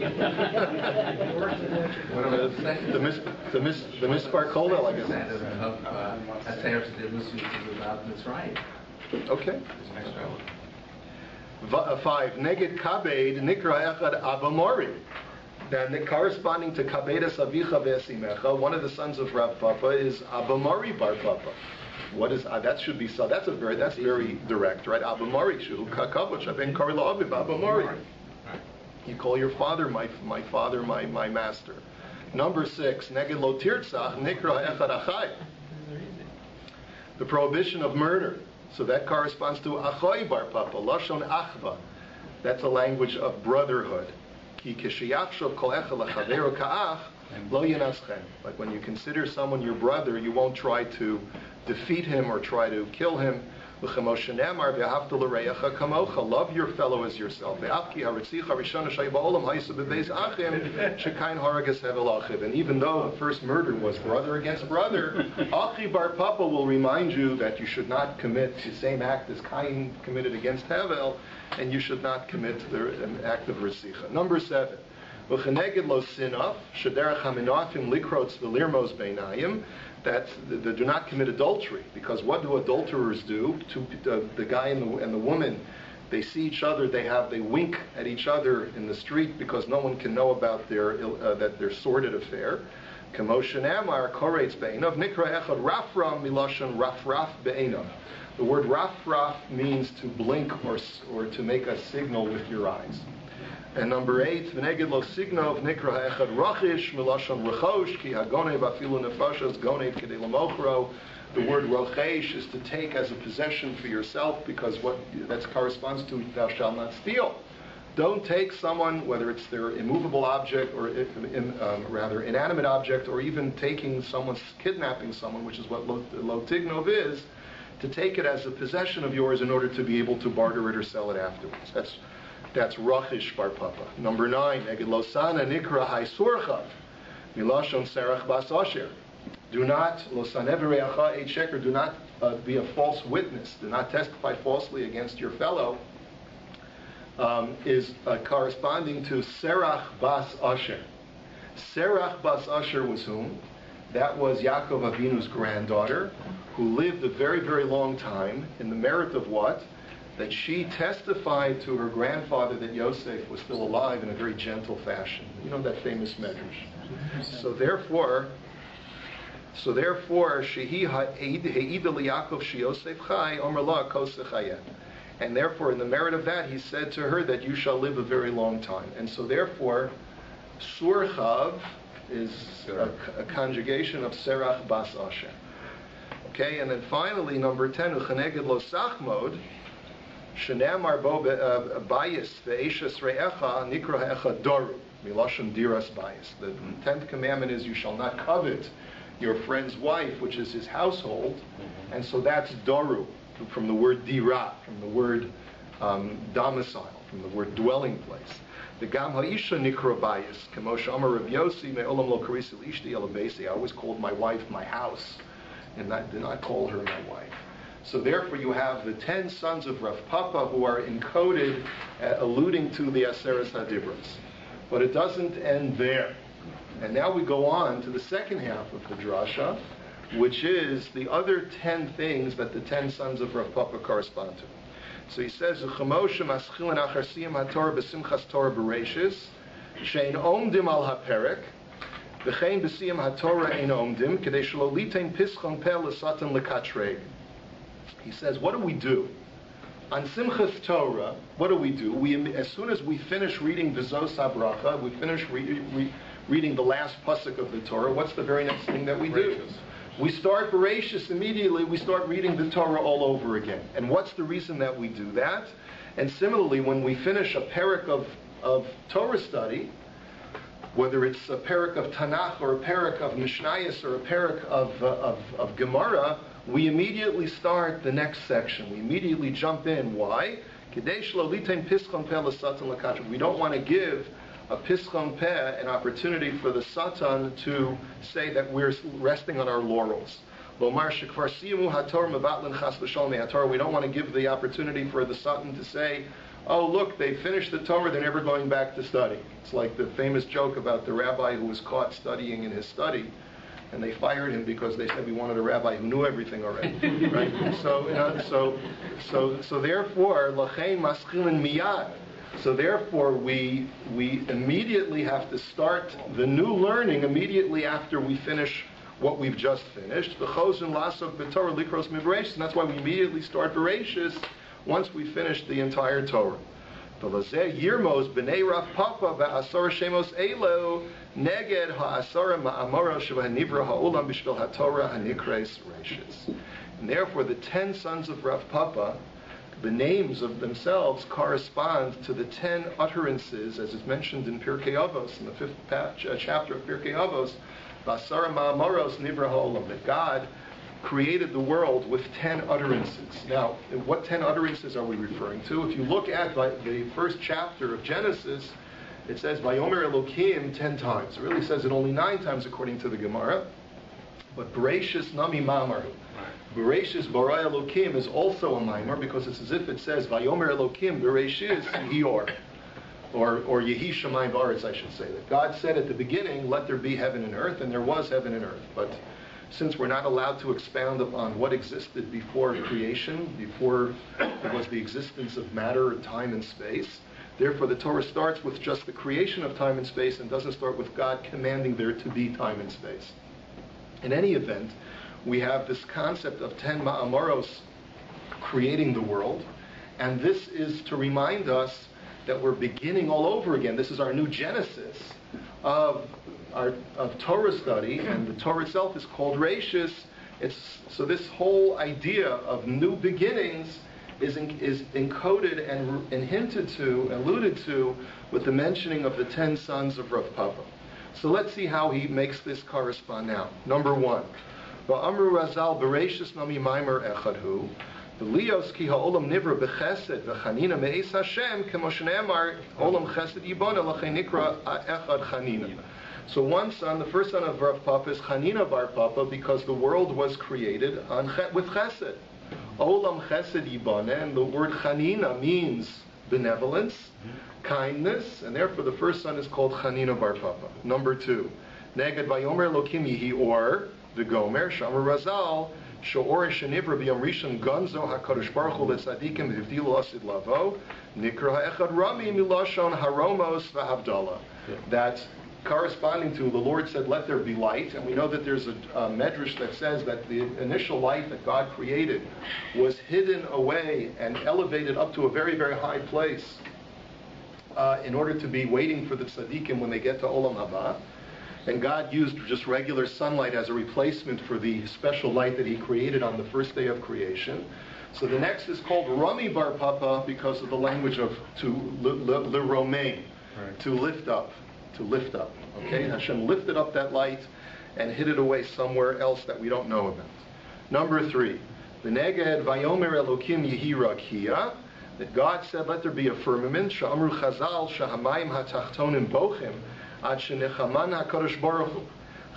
Speaker 1: the mispar kollel, I guess. Okay. 5. Neged kabed nikra echad abamori. Then corresponding to kabedas avicha ve'esimecha, one of the sons of Rav Papa is Abamori bar Papa. What is that? Should be so. That's very direct, right? Abamori shu kakavot shaben kari la'aviv Abamori. You call your father my father, my master. Number 6. Neged lo tirtzach nikra echad achai. The prohibition of murder. So that corresponds to Achoi bar Papa, Lashon Achva. That's a language of brotherhood. Ki kishiyachshov kol echad lachaveru ka'ach lo yinaschen. Like when you consider someone your brother, you won't try to defeat him or try to kill him. Love your fellow as yourself. And even though the first murder was brother against brother, Achi bar Papa will remind you that you should not commit the same act as Cain committed against Havel, and you should not commit an act of Resicha. Number 7. That they do not commit adultery, because what do adulterers do? The guy and the woman, they see each other, they wink at each other in the street because no one can know about their sordid affair. Kamoshen Amar koretz be'enav nikra echad rafram milashon rafraf be'enav. The word rafraf means to blink or to make a signal with your eyes. And number 8, v'neged lo signov nikra ha'echad rachish milashon rechosh ki hagonev afilu nefashas gonev kedei lamochro. The word rochesh is to take as a possession for yourself, because that corresponds to thou shalt not steal. Don't take someone, whether it's their immovable object or rather inanimate object, or even kidnapping someone, which is what lo tignov is, to take it as a possession of yours in order to be able to barter it or sell it afterwards. That's Rachish bar Papa. Number 9, Neged Losana Nikra Haisurchav Milashon Serach Bas Asher. Do not Losanevereacha Eit Sheker. Do not be a false witness. Do not testify falsely against your fellow. Is corresponding to Serach Bas Asher. Serach Bas Asher was whom? That was Yaakov Avinu's granddaughter, who lived a very, very long time in the merit of what? That she testified to her grandfather that Yoseph was still alive in a very gentle fashion. You know that famous medrash. So therefore, shehi ha'eida liyakov sheYosef chai omer la kosechayet. And therefore, in the merit of that, he said to her that you shall live a very long time. And so therefore, surchav is a conjugation of serach bas asher. Okay, and then finally, number 10, uchaneged lo sachmod. Shenamar bo bayis ve'eshas re'echa nikra ha'echa doru milashon diras bayis. The 10th commandment is you shall not covet your friend's wife, which is his household, and so that's doru, from the word dira, from the word domicile, from the word dwelling place. The gam ha'isha nikra bayis, k'moshe amar Rav Yossi me'olam lo karisi l'ishti ela beisi. I always called my wife my house, and I did not call her my wife. So therefore you have the 10 sons of Rav Papa who are encoded, alluding to the Aseres HaDibros. But it doesn't end there. And now we go on to the second half of the drasha, which is the other 10 things that the 10 sons of Rav Papa correspond to. So he says, U'chemoshe maschilin achar siyam haTorah b'simchas Torah b'reishis, she'en omdim al haperek, v'chein b'siyam haTorah ein omdim, kedei shelo litein pischon peh l'satan l'katrei. He says, what do we do On Simchas Torah, what do? We, as soon as we finish reading V'zos HaBracha, we finish reading the last pasuk of the Torah, what's the very next thing that we do? We start Bereshis immediately. We start reading the Torah all over again. And what's the reason that we do that? And similarly, when we finish a parak of Torah study, whether it's a parak of Tanakh or a parak of Mishnayos or a parak of Gemara, we immediately start the next section. We immediately jump in. Why? We don't want to give a pischon peh, an opportunity for the Satan to say that we're resting on our laurels. We don't want to give the opportunity for the Satan to say, oh, look, they finished the Torah, they're never going back to study. It's like the famous joke about the rabbi who was caught studying in his study, and they fired him because they said we wanted a rabbi who knew everything already, right? So therefore, lachein maschilin miyad. So therefore, we immediately have to start the new learning immediately after we finish what we've just finished. And that's why we immediately start Bereshis once we finish the entire Torah. Yirmos b'nei Rav Papa ba'asar shemos elo neged ha'asar ma'amara shev'hanivra ha'olam b'shvil ha'torah ha'nikres Reshis. And therefore, the 10 sons of Rav Papa, the names of themselves correspond to the 10 utterances, as is mentioned in Pirkei Avos, in the 5th chapter of Pirkei Avos, Basara Ma'amaros Nivra Ha'olam, that God created the world with 10 utterances. Now, what 10 utterances are we referring to? If you look at the first chapter of Genesis, it says Vayomer Elokim 10 times. It really says it only 9 times according to the Gemara. But Bereshis Nami Ma'amaru. Bereshis Bara Elokim is also a maimer because it's as if it says Vayomer Elokim Bereshis Yior, or Yehi Shamayim V'aretz, I should say. That God said at the beginning, let there be heaven and earth, and there was heaven and earth. But since we're not allowed to expound upon what existed before creation, before there was the existence of matter, time, and space, therefore the Torah starts with just the creation of time and space and doesn't start with God commanding there to be time and space. In any event, we have this concept of 10 ma'amaros creating the world, and this is to remind us that we're beginning all over again. This is our new genesis of Torah study, and the Torah itself is called Reshis. So this whole idea of new beginnings is encoded and hinted to, alluded to, with the mentioning of the 10 sons of Rav Papa. So let's see how he makes this correspond now. Number 1. Va'amru Razal Bereshis Nami Maimer Echadhu V'lios Ki Ha'olam Nivra B'Chesed V'Chanina Me'es Hashem Kemo Shne'emar Olam Chesed Yibona L'chein Nikra Echad Chanina. So one son, the first son of Rav Papa, is Chanina Bar Papa because the world was created with Chesed. Olam Chesed Yibona, and the word Chanina means benevolence, kindness, and therefore the first son is called Chanina Bar Papa. Number 2, Neged Vayomer Elokim Yihi Or the Gomer, Shamar Razal, Shoor Shenivra B'Yom Rishon Gonzo HaKadosh Baruch Hu L'Tzadikim V'Hivdilu Asid Lavo, Nikra Ha'echad Rami Milashon Haromos V'Havdalah. That corresponding to the Lord said, let there be light, and we know that there's a medrash that says that the initial light that God created was hidden away and elevated up to a very, very high place in order to be waiting for the tzaddikim when they get to Olam Haba. And God used just regular sunlight as a replacement for the special light that He created on the first day of creation. So the next is called Rami Bar Papa because of the language of le romain, to lift up. To lift up. Okay? Hashem lifted up that light and hid it away somewhere else that we don't know about. Number 3, the Neged Vayomer Elokim Yehi Rakia, that God said, let there be a firmament. Sha'amru Chazal Shahamayim HaTachtonim Bochim.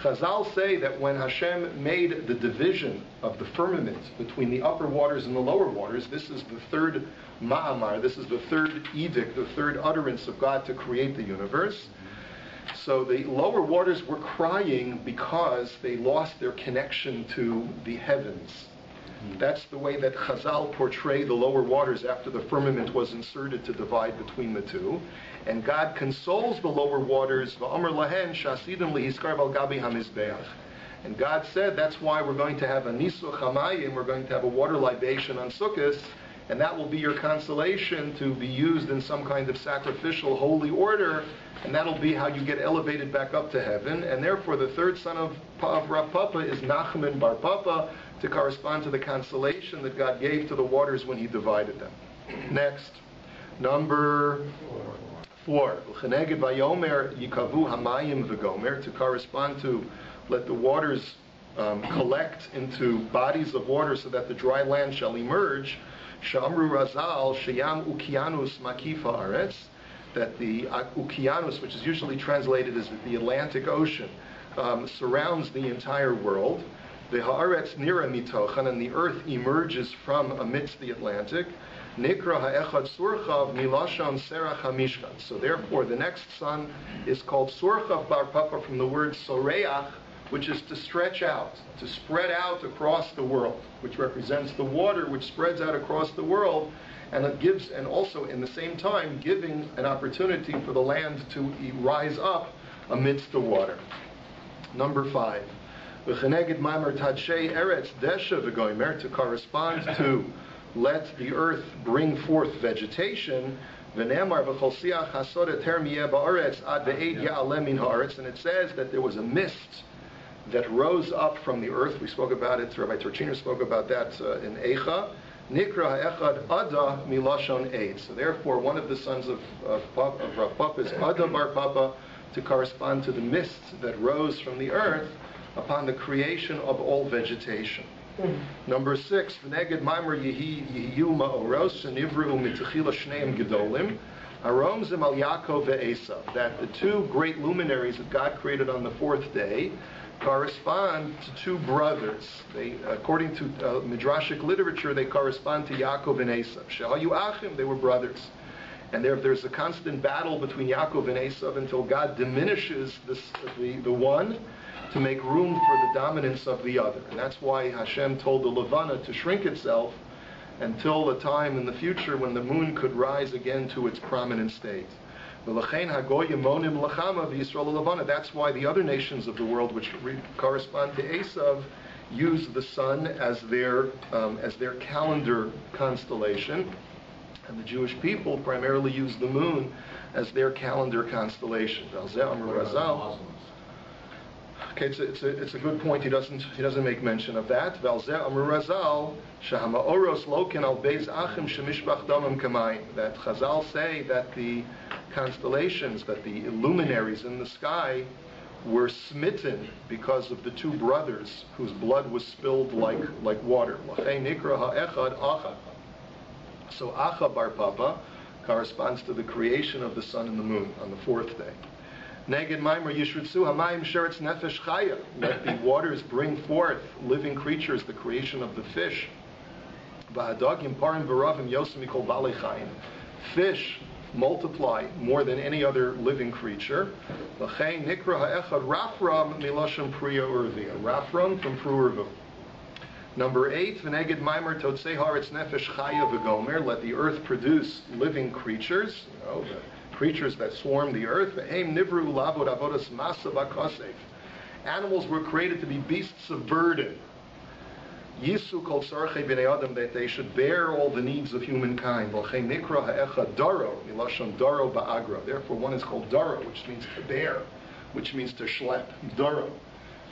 Speaker 1: Chazal say that when Hashem made the division of the firmament between the upper waters and the lower waters, this is the third ma'amar, this is the third edict, the third utterance of God to create the universe. So the lower waters were crying because they lost their connection to the heavens. That's the way that Chazal portray the lower waters after the firmament was inserted to divide between the two. And God consoles the lower waters, V'amar lahen shasidim lihiskar val gabi hamizbeach. And God said, that's why we're going to have a nisuch hamayim, we're going to have a water libation on Sukkot, and that will be your consolation to be used in some kind of sacrificial holy order, and that'll be how you get elevated back up to heaven. And therefore, the third son of Rav Papa is Nachman bar Papa, to correspond to the consolation that God gave to the waters when He divided them. Next, number 4. L'cheneged vayomer yikavu hamayim v'gomer, to correspond to let the waters collect into bodies of water so that the dry land shall emerge. Sha'amru razal sheyam ukianus makifa aretz, that the ukianus, which is usually translated as the Atlantic Ocean, surrounds the entire world. The haaretz nira mitochan, and the earth emerges from amidst the Atlantic. Nikra ha'echad surchav milashon serach hamishkan. So therefore, the next son is called Surchav bar Papa, from the word soreach, which is to stretch out, to spread out across the world, which represents the water which spreads out across the world, and it gives, and also in the same time giving an opportunity for the land to rise up amidst the water. Number 5. V'cheneged ma'amar tadshei eretz desha v'goymer, to correspond to let the earth bring forth vegetation. V'nemar v'chol siach hasod eter miyeh ba'aretz ad ve'ed ya'aleh min ha'aretz, and it says that there was a mist that rose up from the earth. We spoke about it, Rabbi Torornto spoke about that in Eicha. Nikra ha'echad Ada milashon eid. So therefore, one of the sons of Rav Papa is Ada bar Papa, to correspond to the mist that rose from the earth upon the creation of all vegetation. Number 6, v'neged maimer yihiyu ma'oros shenivru mitchila shneim gedolim, harom zim al Yaakov ve'esav, that the two great luminaries that God created on the fourth day correspond to two brothers. They, according to Midrashic literature, they correspond to Yaakov and Esav. Shehayu achim, they were brothers. And there's a constant battle between Yaakov and Esav until God diminishes the one to make room for the dominance of the other. And that's why Hashem told the Levana to shrink itself until a time in the future when the moon could rise again to its prominent state. That's why the other nations of the world, which correspond to Esav, use the sun as their calendar constellation, and the Jewish people primarily use the moon as their calendar constellation. Okay, it's a good point. He doesn't make mention of that. That Chazal say that the constellations, that the luminaries in the sky, were smitten because of the two brothers whose blood was spilled like water. So Acha bar Papa corresponds to the creation of the sun and the moon on the fourth day. Neged Maimer Yishrutsu Hamayim Sheretz Nefesh Chaya. Let the waters bring forth living creatures, the creation of the fish. Va'adagim Parim V'Ravim Yosem Mikol Balei Chayim. Fish multiply more than any other living creature. V'chein Nikra Ha'echad Rafram Milashon Priya Urvia. Rafram from Pru'urvu. Number 8, V'neged Maimer Totzei Haaretz Nefesh Chaya V'Gomer. Let the earth produce living creatures, the creatures that swarm the earth. Animals were created to be beasts of burden. Yisu kol tzarchei b'nei adam, that they should bear all the needs of humankind. Therefore, one is called daro, which means to bear, which means to schlep. Daro,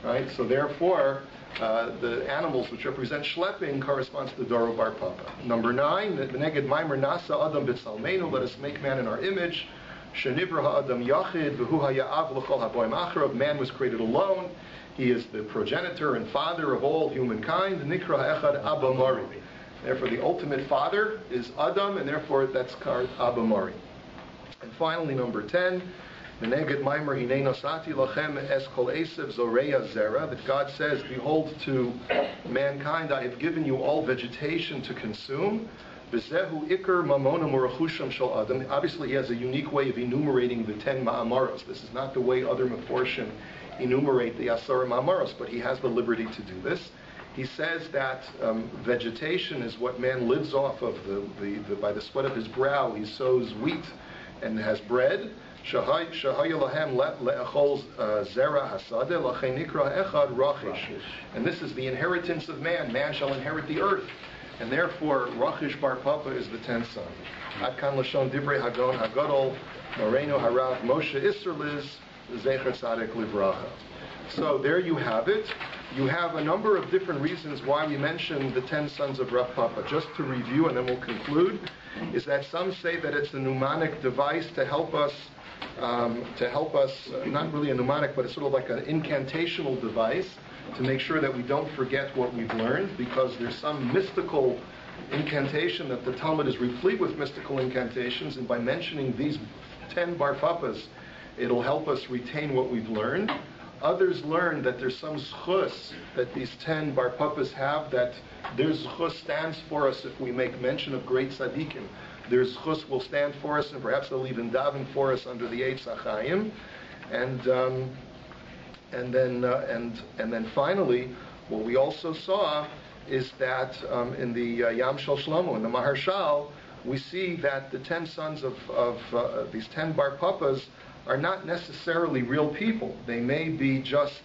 Speaker 1: right? So therefore, the animals which represent schlepping corresponds to Daro bar Papa. Number 9, the Neged Maimer Nasa Adam B'Tzalmeinu, let us make man in our image. Shenivra Ha'adam Yachid V'hu Ha'ya'av L'chol Ha'boim Acharav. Man was created alone. He is the progenitor and father of all humankind. Nikra Ha'echad Abba Mari. Therefore, the ultimate father is Adam, and therefore that's called Abba Mari. And finally, number 10, V'neged Maimer Hinei Nosati Lachem Es Kol Esav Zoreya Zera, that God says, behold, to mankind I have given you all vegetation to consume. V'zehu Iker Mamona Murachusham Shal Adam. Obviously, he has a unique way of enumerating the 10 Ma'amaros. This is not the way other Meforshim enumerate the Asar Ma'amaros, but he has the liberty to do this. He says that vegetation is what man lives off of. By the sweat of his brow, he sows wheat and has bread. And this is the inheritance of man. Man shall inherit the earth. And therefore, Rachish Bar Papa is the 10th son. Ad kan lashon divrei Hagon Hagadol, Moreno Harav Moshe Isserliz, Zecher Tzaddik Livracha. So there you have it. You have a number of different reasons why we mention the 10 sons of Rav Papa. Just to review, and then we'll conclude, is that some say that it's a mnemonic device to help us, not really a mnemonic, but it's sort of like an incantational device to make sure that we don't forget what we've learned, because there's some mystical incantation that the Talmud is replete with mystical incantations, and by mentioning these 10 Bar Papas, it'll help us retain what we've learned. Others learn that there's some zchus that these 10 Bar Papas have, that their zchus stands for us if we make mention of great tzaddikim. Their zchus will stand for us, and perhaps they'll even daven for us under the Eitz HaChaim. And then finally, what we also saw is that in the Yam Shel Shlomo, in the Maharshal, we see that the 10 sons of these 10 Bar Papas are not necessarily real people. They may be just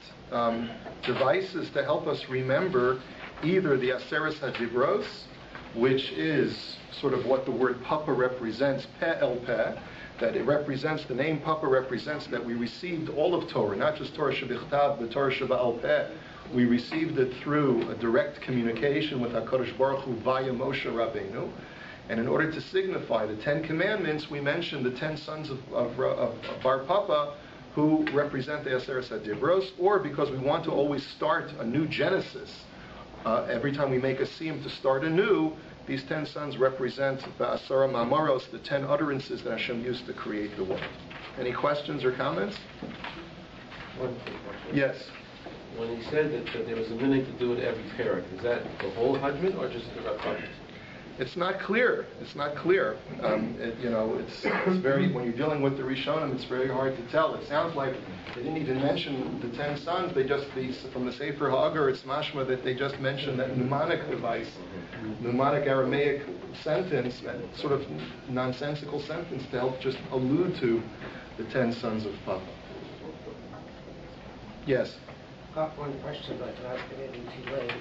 Speaker 1: devices to help us remember either the Aseres HaDibros, which is sort of what the word Papa represents, Peh El Peh, that it represents, the name Papa represents that we received all of Torah, not just Torah Shebichtav, but Torah Sheba'al Peh. We received it through a direct communication with HaKadosh Baruch Hu via Moshe Rabbeinu. And in order to signify the 10 Commandments, we mentioned the 10 sons of Bar Papa, who represent the Aseres HaDibros, or because we want to always start a new Genesis. Every time we make a siyum to start anew, these 10 sons represent the Asara Ma'amaros, the 10 utterances that Hashem used to create the world. Any questions or comments?
Speaker 4: One quick question.
Speaker 1: Yes.
Speaker 4: When he said that there was a minute to do it every parak, is that the whole Hadran or just the Rav?
Speaker 1: It's not clear. It's not clear. It's very, when you're dealing with the Rishonim, it's very hard to tell. It sounds like they didn't even mention the 10 sons. They just, from the Sefer Ha'agar, it's mashma that they just mentioned that mnemonic device, mnemonic Aramaic sentence, that sort of nonsensical sentence to help just allude to the 10 sons of Papa. Yes?
Speaker 5: Got one question, but I'll ask it in 2 ways.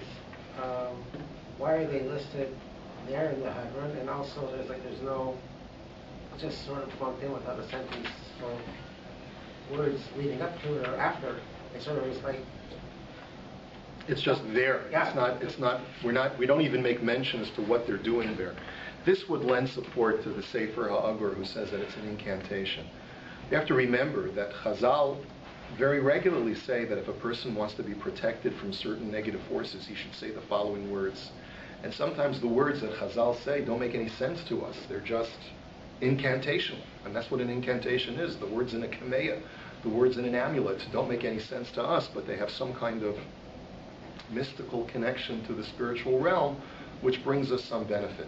Speaker 5: Why are they listed there in the Hadron, and also there's no, just sort of bumped in without a sentence or words leading up to it or after. It sort of is like,
Speaker 1: it's just there.
Speaker 5: Yeah.
Speaker 1: We don't even make mention as to what they're doing there. This would lend support to the Sefer Ha'agar, who says that it's an incantation. You have to remember that Chazal very regularly say that if a person wants to be protected from certain negative forces, he should say the following words. And sometimes the words that Chazal say don't make any sense to us. They're just incantational. And that's what an incantation is. The words in a kameya, the words in an amulet don't make any sense to us, but they have some kind of mystical connection to the spiritual realm, which brings us some benefit.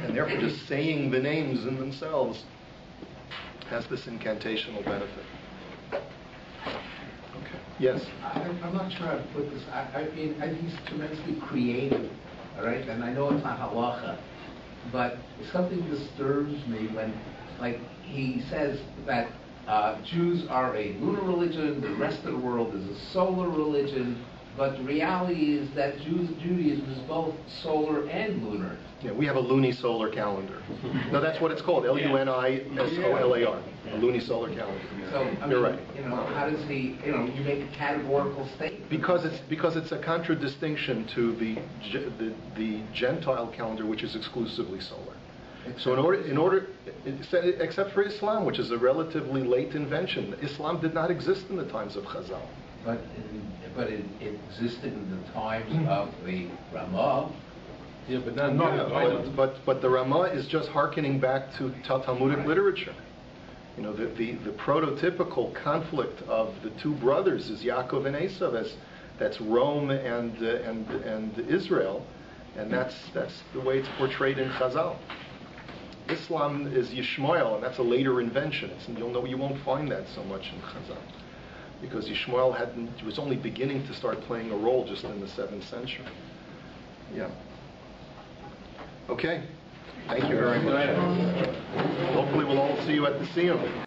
Speaker 1: And therefore just saying the names in themselves has this incantational benefit. Yes.
Speaker 6: I'm not sure how to put this. I think he's tremendously creative, all right? And I know it's not halacha, but something disturbs me when, like, he says that Jews are a lunar religion, the rest of the world is a solar religion, but the reality is that Judaism is both solar and lunar.
Speaker 1: Yeah, we have a luni-solar calendar. No, that's what it's called, Lunissolar, a luni-solar calendar.
Speaker 6: So,
Speaker 1: You're right.
Speaker 6: How does he, you make a categorical statement?
Speaker 1: Because it's a contradistinction to the Gentile calendar, which is exclusively solar. So in order, except for Islam, which is a relatively late invention, Islam did not exist in the times of Chazal.
Speaker 6: But it existed in the times of the Ramah.
Speaker 2: Yeah, but not
Speaker 1: but the Ramah is just hearkening back to Talmudic literature. The prototypical conflict of the two brothers is Yaakov and Esav. That's Rome and Israel, and that's the way it's portrayed in Chazal. Islam is Yishmael, and that's a later invention. You won't find that so much in Chazal, because Yishmael was only beginning to start playing a role just in the 7th century. Yeah. Okay. Thank you very much. Hopefully we'll all see you at the Siyum.